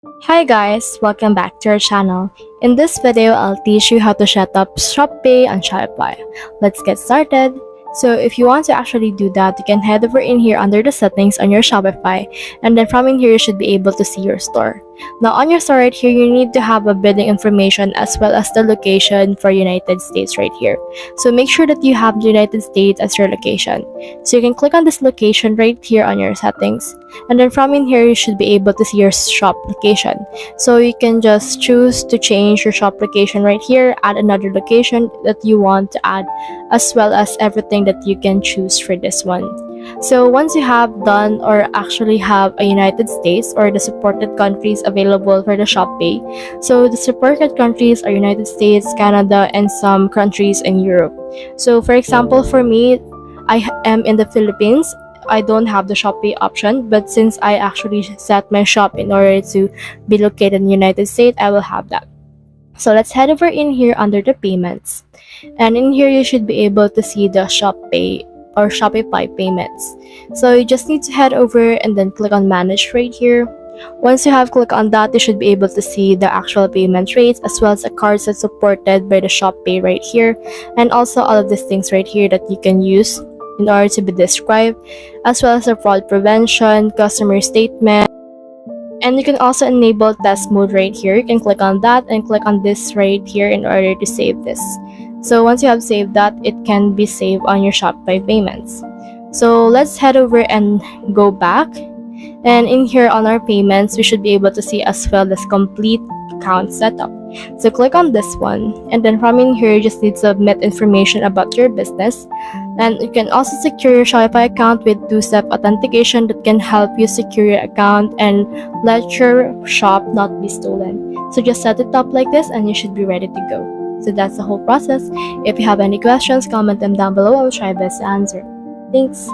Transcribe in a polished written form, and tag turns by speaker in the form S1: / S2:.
S1: Hi guys, welcome back to our channel. In this video, I'll teach you how to set up Shop Pay on Shopify. Let's get started. So if you want to actually do that, you can head over in here under the settings on your Shopify, and then from in here you should be able to see your store. Now on your store right here, you need to have a billing information as well as the location for United States right here. So make sure that you have the United States as your location. So you can click on this location right here on your settings. And then from in here, you should be able to see your shop location. So you can just choose to change your shop location right here, add another location that you want to add, as well as everything that you can choose for this one. So once you have done or actually have a United States or the supported countries available for the Shop Pay, so the supported countries are United States, Canada, and some countries in Europe. So for example, for me, I am in the Philippines. I don't have the Shop Pay option, but since I actually set my shop in order to be located in the United States, I will have that. So let's head over in here under the payments. And in here, you should be able to see the Shop Pay or Shopify payments. So you just need to head over and then click on manage right here. Once you have clicked on that, you should be able to see the actual payment rates as well as the cards that's supported by the Shop Pay right here, and also all of these things right here that you can use in order to be described, as well as the fraud prevention, customer statement, and you can also enable test mode right here. You can click on that and click on this right here in order to save this. So once you have saved that, it can be saved on your Shopify payments. So let's head over and go back. And in here on our payments, we should be able to see as well as complete account setup. So click on this one, and then from in here, you just need to submit information about your business. And you can also secure your Shopify account with two-step authentication that can help you secure your account and let your shop not be stolen. So just set it up like this and you should be ready to go. So that's the whole process. If you have any questions, comment them down below. I will try best to answer. Thanks.